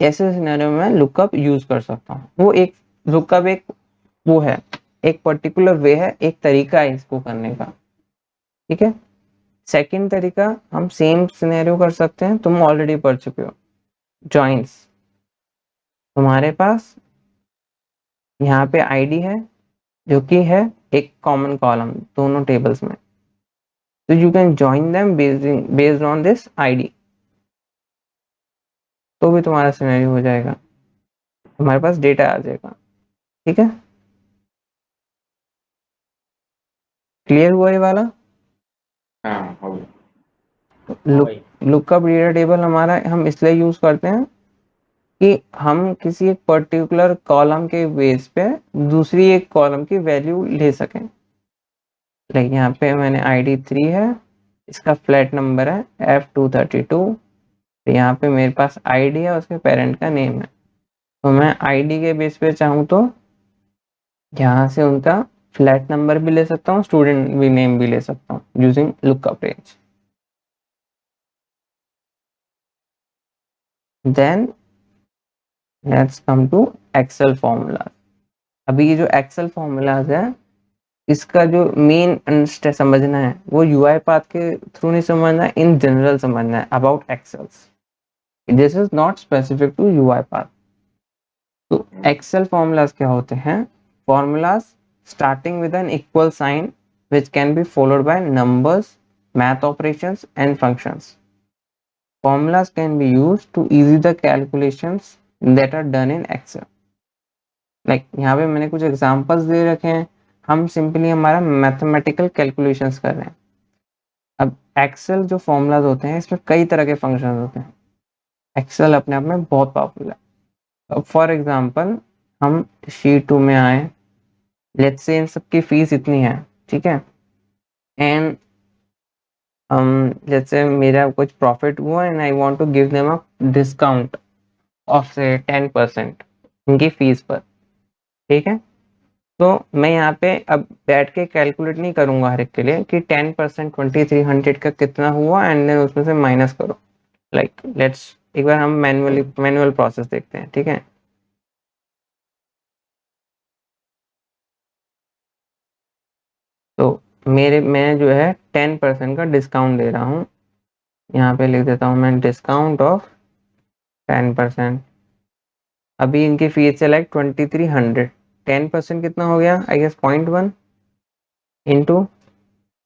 ऐसे सिनेरियो में लुकअप यूज कर सकता हूँ, वो एक लुकअप एक वो है, एक पर्टिकुलर वे है, एक तरीका है इसको करने का, ठीक है। सेकंड तरीका हम सेम सिनेरियो कर सकते हैं, तुम ऑलरेडी पढ़ चुके हो, जॉइंट्स। तुम्हारे पास यहाँ पे आईडी है जो कि है एक कॉमन कॉलम दोनों टेबल्स में, तो you can join them based on this ID, तो भी तुम्हारा सिनेरियो हो जाएगा, तुम्हारे पास डेटा आ जाएगा, ठीक है। क्लियर हुआ ये वाला? हाँ हो गया। हाँ लुक भाई। लुकअप डेटा टेबल हमारा हम इसलिए यूज करते हैं कि हम किसी एक पर्टिकुलर कॉलम के बेस पे दूसरी एक कॉलम की वैल्यू ले सकें। लाइक यहाँ पे मैंने आईडी 3 है, इसका फ्लैट नंबर है F232, तो यहाँ पे मेरे पास आईडी है, उसके पेरेंट का नेम है, तो मैं आईडी के बेस पे चाहूँ तो यहाँ से उनका फ्लैट नंबर भी ले सकता हूँ, स्टूडेंट भी नेम भी ले सकता हूँ using lookup range. Then let's come to excel formula. अभी ये जो एक्सेल फॉर्मूलाज है, इसका जो मेन समझना है वो यूआई पाथ के थ्रू नहीं समझना है, इन जनरल समझना है about Excels, this is not specific to UiPath. तो एक्सेल फॉर्मूलाज क्या होते हैं? Formulas starting with an equal sign which can be followed by numbers, math operations and functions. Formulas can be used to ease the calculations that are done in Excel. Like यहाँ पे मैंने कुछ एग्जांपल्स दे रखे हैं, हम सिंपली हमारा मैथमेटिकल कैलकुलेशंस कर रहे हैं। अब एक्सेल जो फॉर्मूलाज होते हैं, इसमें कई तरह के फंक्शन होते हैं, एक्सेल अपने आप में बहुत पावरफुल है। अब फॉर एग्जांपल हम शीट 2 में आए, लेट्स से इन सबकी फीस इतनी है, ठीक है, एंड let's say मेरा कुछ प्रॉफिट हुआ and I want to give them a discount of से 10% उनकी फीस पर, ठीक है। तो मैं यहाँ पे अब बैठ के कैलकुलेट नहीं करूंगा हर एक के लिए कि 10% 2300 का कितना हुआ एंड देन उसमें से माइनस करो, लाइक लेट्स एक बार हम मैनुअल प्रोसेस देखते हैं, ठीक है। तो मैं जो है 10% का डिस्काउंट दे रहा हूँ, यहाँ पे लिख देता हूँ मैं डिस्काउंट ऑफ 10%। अभी इनकी फीस है लाइक 2300। 10% कितना हो गया, आई गेस 0.1 इंटू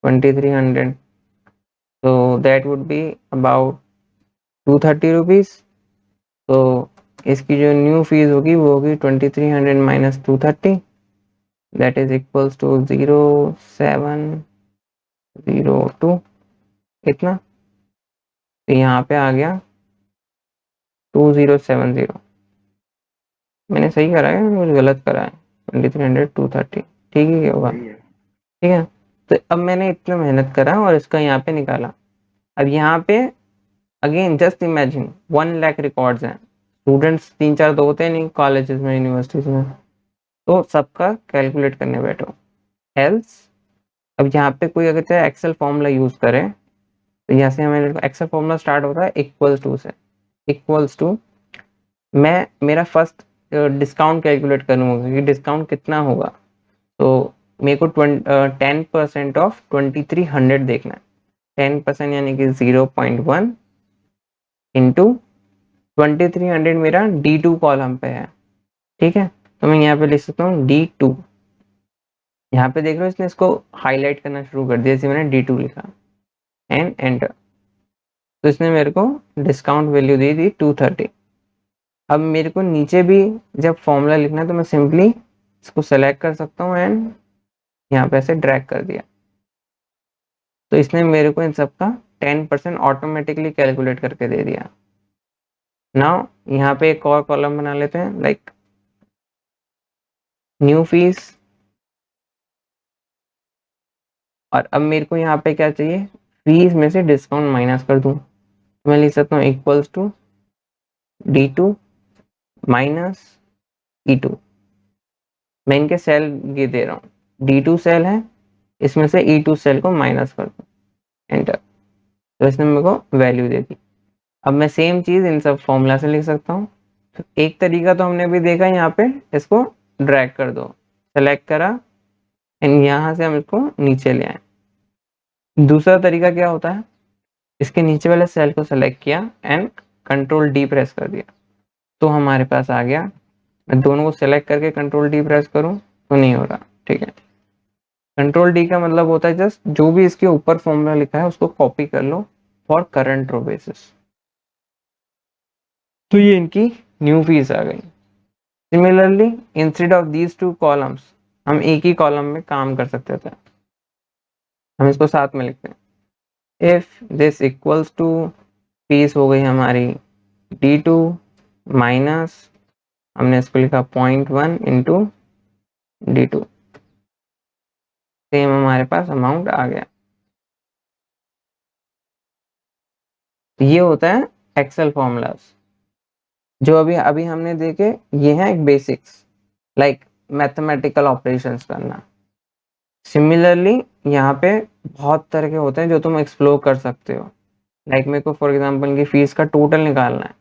2300, तो that would be about 230 rupees. तो इसकी जो न्यू फीस होगी वो होगी 2300 minus 230, that is equals to 0702, इतना। तो यहाँ पे आ गया 2070। मैंने सही करा है, मुझे गलत करा है, 2300 230, ठीक ही होगा, ठीक है। तो अब मैंने इतना मेहनत करा और इसका यहाँ पे निकाला। अब यहाँ पे again just imagine 1 lakh records हैं, स्टूडेंट्स 3-4 तो होते नहीं कॉलेजेस में, यूनिवर्सिटीज में, तो सबका कैलकुलेट करने बैठो। एल्स अब यहाँ पे कोई अगर चाहे एक्सेल फॉर्मूला यूज करे, तो यहाँ से हमें एक्सेल फॉर्मूला स्टार्ट होता है इक्वल्स टू से। इक्वल्स टू, मैं मेरा फर्स्ट डिस्काउंट कैलकुलेट करूंगा कि डिस्काउंट कितना होगा। तो मेरे को 10% ऑफ 2300 देखना है। 10% यानी कि 0.1 इंटू 2300 मेरा D2 कॉलम पे है, ठीक है। तो मैं यहाँ पे लिख सकता हूँ D2। यहाँ पे देख रहे हो इसने इसको हाईलाइट करना शुरू कर दिया, जैसे मैंने D2 लिखा एंड एंटर। तो इसने मेरे को डिस्काउंट वैल्यू दे दी 230। अब मेरे को नीचे भी जब फॉर्मूला लिखना है तो मैं सिंपली इसको सेलेक्ट कर सकता हूँ एंड यहाँ पे ऐसे ड्रैग कर दिया। तो इसने मेरे को इन सब का 10% ऑटोमेटिकली कैलकुलेट करके दे दिया। नाउ यहाँ पे एक और कॉलम बना लेते हैं, लाइक न्यू फीस। और अब मेरे को यहाँ पे क्या चाहिए, फीस में से डिस्काउंट माइनस कर दूं। मैं लिख सकता हूँ equals to D2 minus E2। मैं इनके सेल ये दे रहा हूँ, D2 सेल है, इसमें से E2 सेल को माइनस कर दूं, एंटर। तो इसने मेरे को वैल्यू दे दी। अब मैं सेम चीज इन सब फॉर्मूला से लिख सकता हूँ। तो एक तरीका तो हमने भी देखा, यहाँ पे इसको ड्रैग कर दो, सेलेक्ट करा एंड यहाँ से हम इसको नीचे ले आए। दूसरा तरीका क्या होता है, इसके नीचे वाले सेल को सेलेक्ट किया एंड कंट्रोल डी प्रेस कर दिया, तो हमारे पास आ गया। मैं दोनों को सेलेक्ट करके कंट्रोल डी प्रेस करूं तो नहीं हो रहा, ठीक है। कंट्रोल डी का मतलब होता है जस्ट जो भी इसके ऊपर फॉर्मूला लिखा है उसको कॉपी कर लो फॉर करंट रो बेसिस। तो ये इनकी न्यू फीस आ गई। Similarly instead of these two columns, हम एक ही कॉलम में काम कर सकते थे। हम इसको साथ में लिखते हैं, if this equals to, fees हो गई हमारी D2 माइनस, हमने इसको लिखा 0.1 इंटू D2, सेम हमारे पास अमाउंट आ गया। ये होता है एक्सेल फॉर्मूलाज, जो अभी अभी हमने देखे। ये है एक बेसिक्स, लाइक मैथमेटिकल ऑपरेशंस करना। सिमिलरली यहाँ पे बहुत तरह के होते हैं जो तुम एक्सप्लोर कर सकते हो। लाइक मेरे को फॉर एग्जांपल की फीस का टोटल निकालना है,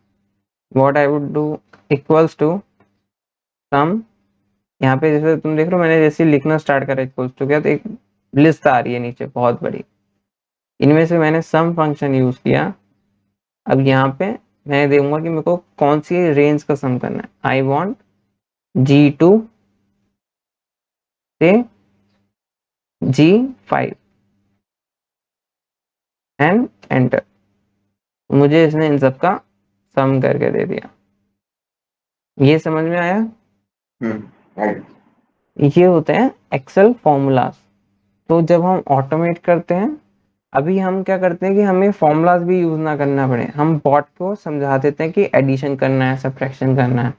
what I would do equals to sum. यहाँ पे जैसे तुम देख रहे हो, मैंने जैसे लिखना स्टार्ट करा इक्वल्स टू क्या, तो एक लिस्ट आ रही है नीचे बहुत बड़ी, इनमें से मैंने सम फंक्शन यूज किया। अब यहाँ पे मैं देखूंगा कि मेरे को कौन सी रेंज का सम करना है। आई वॉन्ट G2 से G5 एंड एंटर। मुझे इसने इन सब का सम करके दे दिया। ये समझ में आया। ये होते हैं एक्सेल फॉर्मूलाज। तो जब हम ऑटोमेट करते हैं, अभी हम क्या करते हैं कि हमें फॉर्मूलाज भी यूज ना करना पड़े, हम बॉट को समझा देते हैं कि एडिशन करना है, सब्ट्रैक्शन करना है।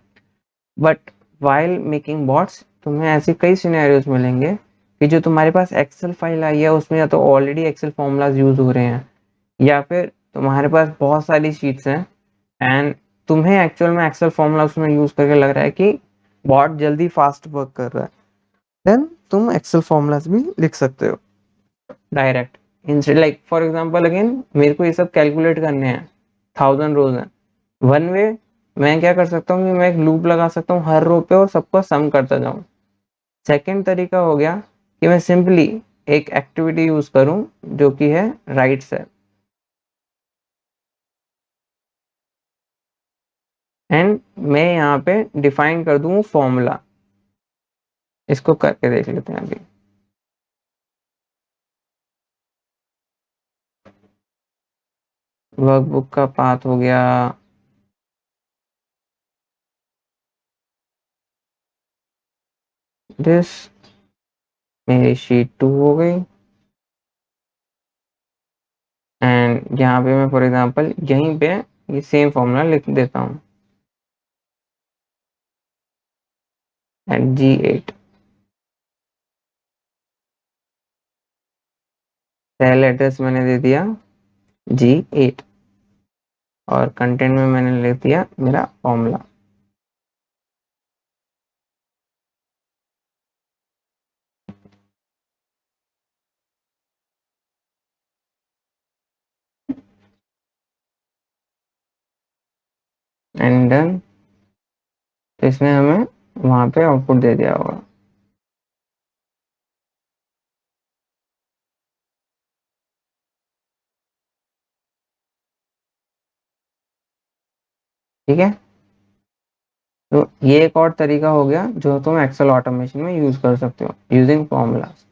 बट वाइल मेकिंग बॉट्स तुम्हें ऐसे कई सिनेरियोज मिलेंगे कि जो तुम्हारे पास एक्सेल फाइल आई है उसमें या तो ऑलरेडी एक्सेल फॉर्मूलाज यूज हो रहे हैं, या फिर तुम्हारे पास बहुत सारी शीट्स हैं एंड तुम्हें एक्चुअल में एक्सेल फॉर्मूला उसमें यूज करके लग रहा है कि बॉट जल्दी फास्ट वर्क कर रहा है, देन तुम एक्सेल फॉर्मूलाज भी लिख सकते हो direct. Instead like for example again मेरे को ये सब कैलकुलेट करने हैं, 1000 रोज हैं। वन वे मैं क्या कर सकता हूँ कि मैं एक लूप लगा सकता हूँ हर रो पे और सबको सम करता जाऊँ। सेकेंड तरीका हो गया कि मैं सिंपली एक एक्टिविटी यूज करूँ जो कि है राइट सेल। एंड मैं यहाँ पे डिफाइन कर दूँ फॉर्मूला। इसको करके देख लेते हैं अभी। वर्कबुक का पाथ हो गया, दिस मेरी शीट 2 हो गई। एंड यहाँ पे मैं फॉर एग्जांपल यहीं पे ये सेम फॉर्मूला लिख देता हूँ एंड G8 सेल एड्रेस मैंने दे दिया G8 और कंटेंट में मैंने लिख दिया मेरा फॉर्मूला। And done. तो इसने हमें वहां पे आउटपुट दे दिया होगा। ठीक है, तो ये एक और तरीका हो गया जो तुम एक्सेल ऑटोमेशन में यूज कर सकते हो यूजिंग फॉर्मूलाज।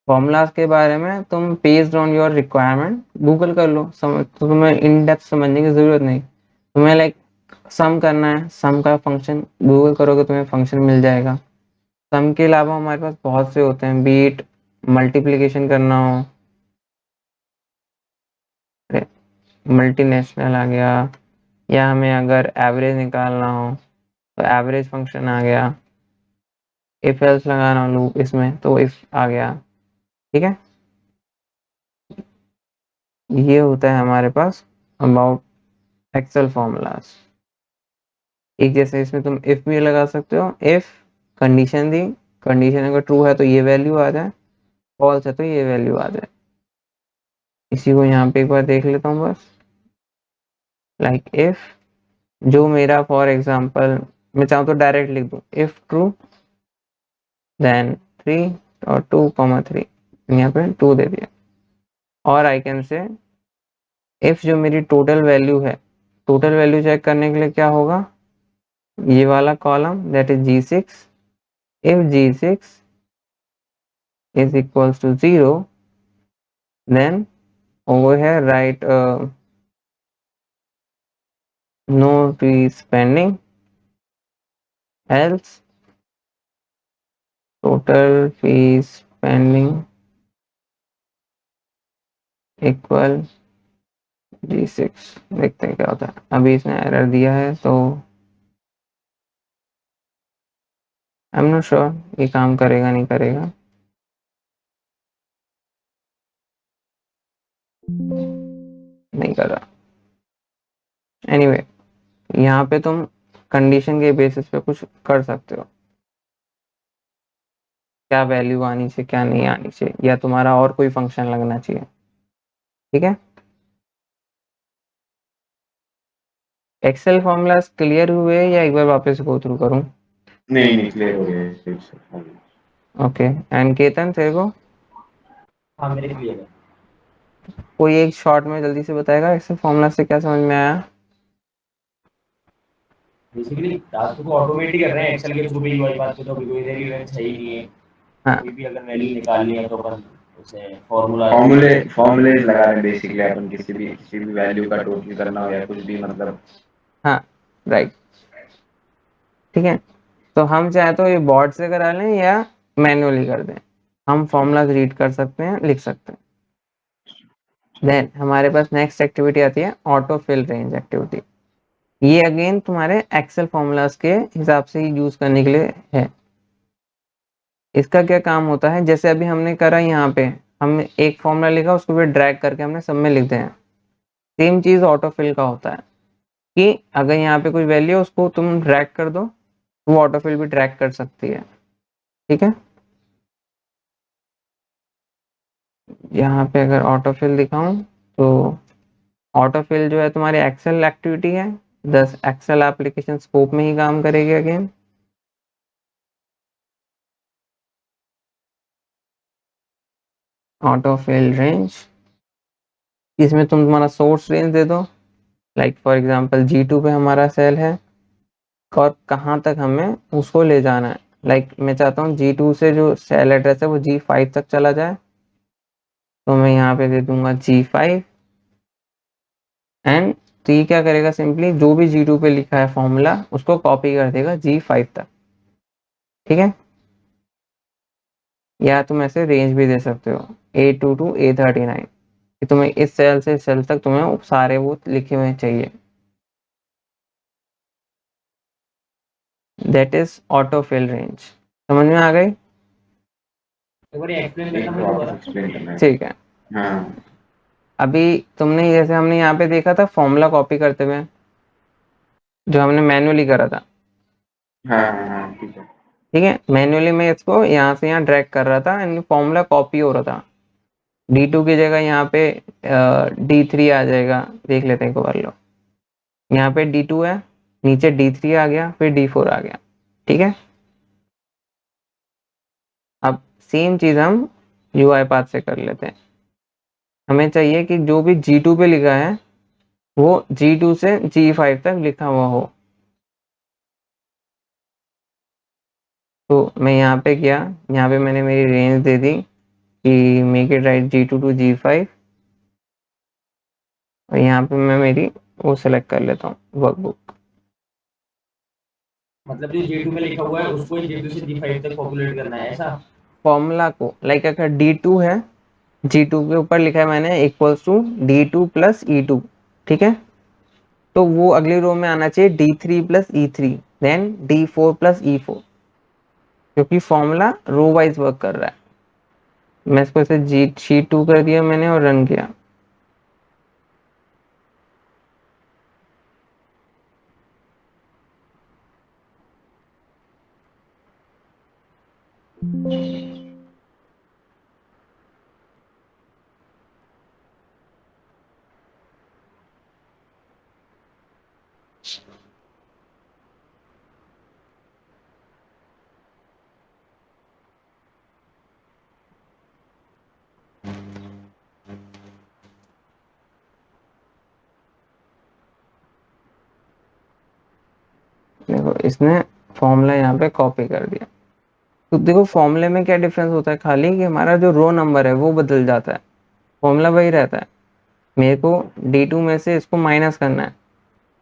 फॉर्मूलाज के बारे में तुम based on your requirement Google कर लो, तो तुम्हें इन डेप्थ समझने की जरूरत नहीं। तुम्हें लाइक सम करना है, सम का फंक्शन गूगल करोगे तुम्हें फंक्शन मिल जाएगा। सम के अलावा हमारे पास बहुत से होते हैं, बीट मल्टीप्लिकेशन करना हो, मल्टीनेशनल आ गया, या हमें अगर एवरेज निकालना हो तो एवरेज फंक्शन आ गया, इफ एल्स लगाना हो लूप इसमें तो इफ आ गया। ठीक है, ये होता है हमारे पास अबाउट एक्सेल फॉर्मूलाज। एक जैसे इसमें तुम इफ भी लगा सकते हो, इफ कंडीशन दी, कंडीशन अगर ट्रू है तो ये वैल्यू आ जाए, फॉल्स है तो ये वैल्यू आ जाए। इसी को यहाँ पे एक बार देख लेता हूँ बस। लाइक इफ जो मेरा फॉर एग्जांपल मैं चाहूँ तो डायरेक्ट लिख दूँ, इफ ट्रू देन 3 और 2,3 यहाँ पे 2 दे दिया। और आई कैन से इफ जो मेरी टोटल वैल्यू है, टोटल वैल्यू चेक करने के लिए क्या होगा, ये वाला column that is G6, if G6 is equals to 0 then over here write no fees pending, else total fees pending equal G6। देखते हैं क्या होता है। अभी इसने एरर दिया है तो आई एम नॉट श्योर ये काम करेगा नहीं करेगा। नहीं कर रहा। एनीवे यहाँ पे तुम कंडीशन के बेसिस पे कुछ कर सकते हो, क्या वैल्यू आनी चाहिए क्या नहीं आनी चाहिए, या तुम्हारा और कोई फंक्शन लगना चाहिए। ठीक है, एक्सेल फॉर्मूलाज क्लियर हुए या एक बार वापस गो थ्रू करूं? नहीं नहीं, क्लियर हो गया। ओके, एंड केतन तेरे को हाँ मेरे क्लियर है। कोई एक शॉर्ट में जल्दी से बताएगा एक्सेल फॉर्मूला से क्या समझ में आया? बेसिकली टास्क को ऑटोमेट ही कर रहे हैं एक्सेल के थ्रू भी, यूआईपाथ पे तो अभी कोई रेलेवेंस है ही नहीं है। हाँ कोई भी अगर वैल्यू निकालनी है तो अपन उसे फॉर्मूला फॉर्मूले लगा रहे हैं बेसिकली, अपन किसी भी वैल्यू का टोटल करना हो या कुछ भी मतलब। हाँ राइट। ठीक है, तो हम चाहे तो ये बोर्ड से करा लें या मैन्युअली कर दें, हम फॉर्मूलाज रीड कर सकते हैं, लिख सकते हैं। देन हमारे पास नेक्स्ट एक्टिविटी आती है ऑटो फिल रेंज एक्टिविटी। ये अगेन तुम्हारे एक्सेल फॉर्मूलाज के हिसाब से ही यूज करने के लिए है। इसका क्या काम होता है, जैसे अभी हमने करा यहाँ पे, हमने एक फॉर्मूला लिखा उसको फिर ड्रैग करके हमने सब में लिख दिया। सेम चीज ऑटो फिल का होता है कि अगर यहाँ पे कोई वैल्यू है उसको तुम ड्रैग कर दो, वो ऑटो फिल भी ड्रैग कर सकती है। ठीक है, यहाँ पे अगर ऑटो फिल दिखाऊं तो ऑटो फिल जो है तुम्हारी एक्सेल एक्टिविटी है, 10 एक्सेल एप्लीकेशन स्कोप में ही काम करेगी अगेन। ऑटो फिल रेंज, इसमें तुम तुम्हारा सोर्स रेंज दे दो, लाइक फॉर एग्जांपल G2 पे हमारा सेल है और कहाँ तक हमें उसको ले जाना है। लाइक मैं चाहता हूँ G2 से जो सेल एड्रेस है वो G5 तक चला जाए, तो मैं यहाँ पे दे दूंगा G5 एंड तो ये क्या करेगा, सिंपली जो भी G2 पे लिखा है फॉर्मूला उसको कॉपी कर देगा G5 तक। ठीक है, या तुम ऐसे रेंज भी दे सकते हो A2 to A39 कि तुम्हें इस सेल से इस सेल तक तुम्हें सारे वो लिखे हुए चाहिए। That is autofill range. समझ में आ गई? एक बार एक्सप्लेन एक करना तो मुझे वापस दोबारा। एक्सप्लेन करना है। ठीक है, हाँ अभी तुमने जैसे हमने यहाँ पे देखा था फॉर्मूला कॉपी करते हुए, जो हमने मैन्युअली करा था। हाँ हाँ हाँ ठीक है। ठीक है, मैन्युअली मैं इसको यहाँ से यहाँ ड्रैग कर रहा था एंड फॉर्मूला कॉपी हो रहा था। D2 की जगह यहाँ पे D3 आ जाएगा, देख लेते हैं एक बार लो। यहाँ पे D2 है, नीचे D3 आ गया, फिर D4 आ गया। ठीक है, अब सेम चीज हम UI पाथ से कर लेते हैं। हमें चाहिए कि जो भी G2 पे लिखा है वो G2 से G5 तक लिखा हुआ हो। तो मैं यहाँ पे गया, यहाँ पे मैंने मेरी रेंज दे दी कि make it right G2 to G5 और यहाँ पे मैं मेरी वो सेलेक्ट कर लेता हूँ वर्कबुक। मतलब जो G2 में लिखा हुआ है उसको G2 से G5 तक पॉपुलेट करना है, ऐसा? फॉर्मूला को लाइक अगर D2 है, G2 के ऊपर लिखा है मैंने equals to D2 plus E2। ठीक है, तो वो अगली रो में आना चाहिए D3 plus E3 then D4 plus E4, क्योंकि फॉर्मूला रो वाइज वर्क कर रहा है। मैं इसको ऐसे G2 कर दिया मैंने और रन किया। देखो इसने फॉर्मूला यहाँ पे कॉपी कर दिया। तो देखो फॉर्मूले में क्या डिफरेंस होता है, खाली कि हमारा जो रो नंबर है वो बदल जाता है, फॉर्मूला वही रहता है। मेरे को D2 में से इसको माइनस करना है,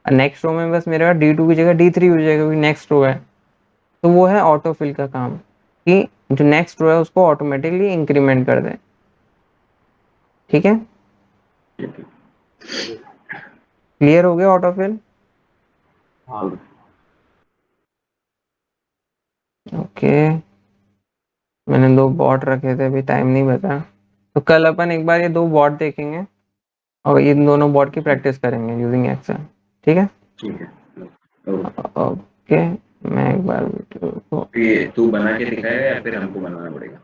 नेक्स्ट रो में बस मेरे पास D2 की जगह D3 हो जाएगा क्योंकि नेक्स्ट रो है। तो वो है ऑटो फिल का काम, कि जो नेक्स्ट रो है उसको ऑटोमेटिकली इंक्रीमेंट कर दे। ठीक है, क्लियर हो गया ऑटो फिल? हाँ। ओके, मैंने 2 बॉट रखे थे, अभी टाइम नहीं बचा, तो कल अपन एक बार ये 2 बॉट देखेंगे और इन दोनों बॉट की प्रैक्टिस करेंगे यूजिंग एक्सेल। ठीक है, ठीक है। ओके। मैं एक बार वीडियो को ये तू बना के दिखाएगा या फिर हमको बनाना पड़ेगा?